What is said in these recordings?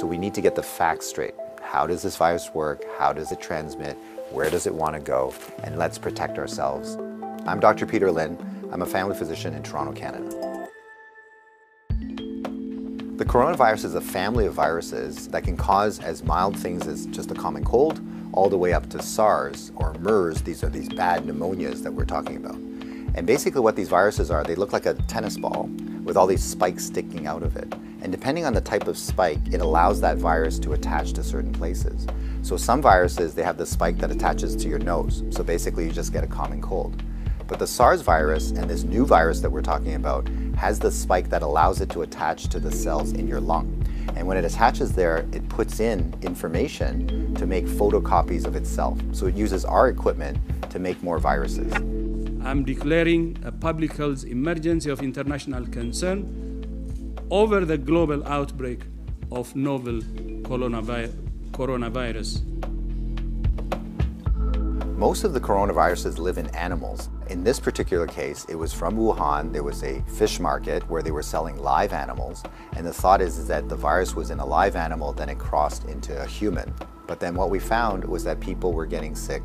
So we need to get the facts straight. How does this virus work? How does it transmit? Where does it want to go? And let's protect ourselves. I'm Dr. Peter Lin. I'm a family physician in Toronto, Canada. The coronavirus is a family of viruses that can cause as mild things as just a common cold, all the way up to SARS or MERS. These are these bad pneumonias that we're talking about. And basically what these viruses are, they look like a tennis ball with all these spikes sticking out of it. And depending on the type of spike, it allows that virus to attach to certain places. So some viruses, they have the spike that attaches to your nose. So basically you just get a common cold. But the SARS virus and this new virus that we're talking about has the spike that allows it to attach to the cells in your lung. And when it attaches there, it puts in information to make photocopies of itself. So it uses our equipment to make more viruses. I'm declaring a public health emergency of international concern over the global outbreak of novel coronavirus. Most of the coronaviruses live in animals. In this particular case, it was from Wuhan. There was a fish market where they were selling live animals. And the thought is that the virus was in a live animal, then it crossed into a human. But then what we found was that people were getting sick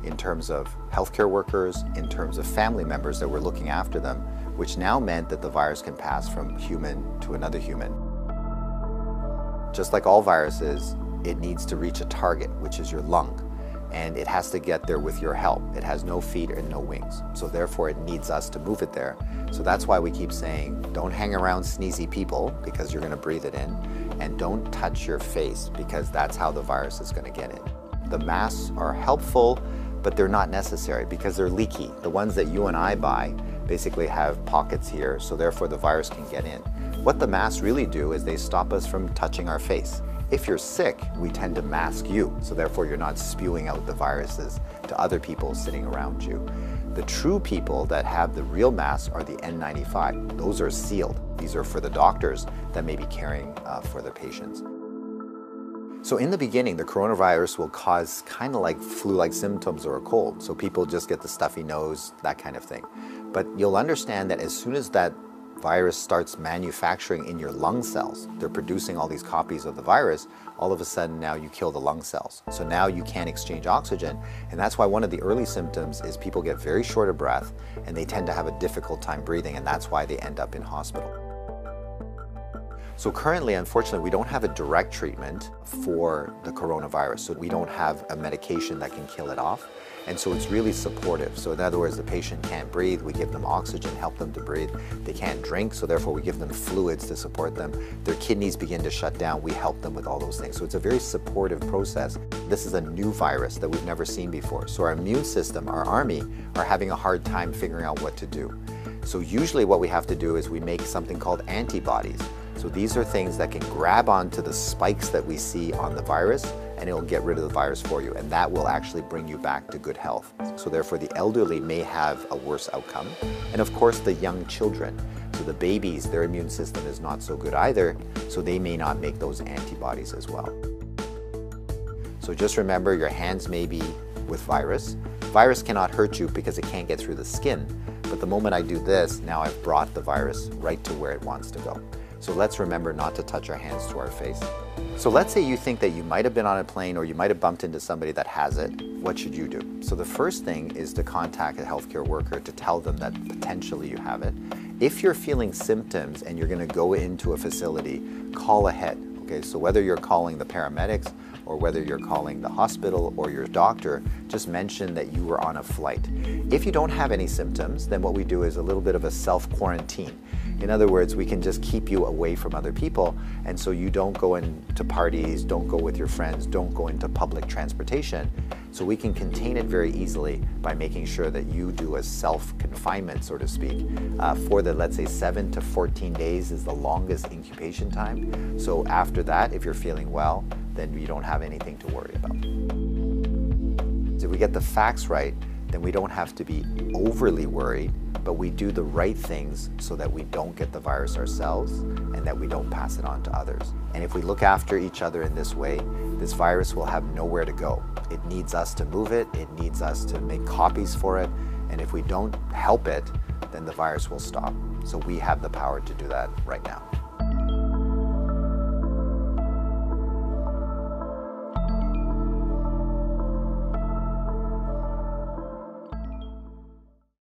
in terms of healthcare workers, in terms of family members that were looking after them, which now meant that the virus can pass from human to another human. Just like all viruses, it needs to reach a target, which is your lung. And it has to get there with your help. It has no feet and no wings. So therefore it needs us to move it there. So that's why we keep saying, don't hang around sneezy people because you're gonna breathe it in, and don't touch your face because that's how the virus is gonna get in. The masks are helpful, but they're not necessary because they're leaky. The ones that you and I buy basically have pockets here, so therefore the virus can get in. What the masks really do is they stop us from touching our face. If you're sick, we tend to mask you, so therefore you're not spewing out the viruses to other people sitting around you. The true people that have the real masks are the N95. Those are sealed. These are for the doctors that may be caring for the patients. So in the beginning, the coronavirus will cause kind of like flu-like symptoms or a cold. So people just get the stuffy nose, that kind of thing. But you'll understand that as soon as that virus starts manufacturing in your lung cells, they're producing all these copies of the virus, all of a sudden now you kill the lung cells. So now you can't exchange oxygen, and that's why one of the early symptoms is people get very short of breath and they tend to have a difficult time breathing, and that's why they end up in hospital. So currently, unfortunately, we don't have a direct treatment for the coronavirus. So we don't have a medication that can kill it off. And so it's really supportive. So in other words, the patient can't breathe, we give them oxygen, help them to breathe. They can't drink, so therefore we give them fluids to support them. Their kidneys begin to shut down, we help them with all those things. So it's a very supportive process. This is a new virus that we've never seen before. So our immune system, our army, are having a hard time figuring out what to do. So usually what we have to do is we make something called antibodies. So these are things that can grab onto the spikes that we see on the virus, and it'll get rid of the virus for you, and that will actually bring you back to good health. So therefore the elderly may have a worse outcome, and of course the young children. So the babies, their immune system is not so good either, so they may not make those antibodies as well. So just remember, your hands may be with virus. Virus cannot hurt you because it can't get through the skin, but the moment I do this, now I've brought the virus right to where it wants to go. So let's remember not to touch our hands to our face. So let's say you think that you might have been on a plane or you might have bumped into somebody that has it. What should you do? So the first thing is to contact a healthcare worker to tell them that potentially you have it. If you're feeling symptoms and you're going to go into a facility, call ahead. Okay, so whether you're calling the paramedics or whether you're calling the hospital or your doctor, just mention that you were on a flight. If you don't have any symptoms, then what we do is a little bit of a self-quarantine. In other words, we can just keep you away from other people, and so you don't go into parties, don't go with your friends, don't go into public transportation. So we can contain it very easily by making sure that you do a self-confinement, so to speak, for the, let's say, 7 to 14 days is the longest incubation time. So after that, if you're feeling well, then you don't have anything to worry about. If we get the facts right, then we don't have to be overly worried, but we do the right things so that we don't get the virus ourselves and that we don't pass it on to others. And if we look after each other in this way, this virus will have nowhere to go. It needs us to move it, it needs us to make copies for it, and if we don't help it, then the virus will stop. So we have the power to do that right now.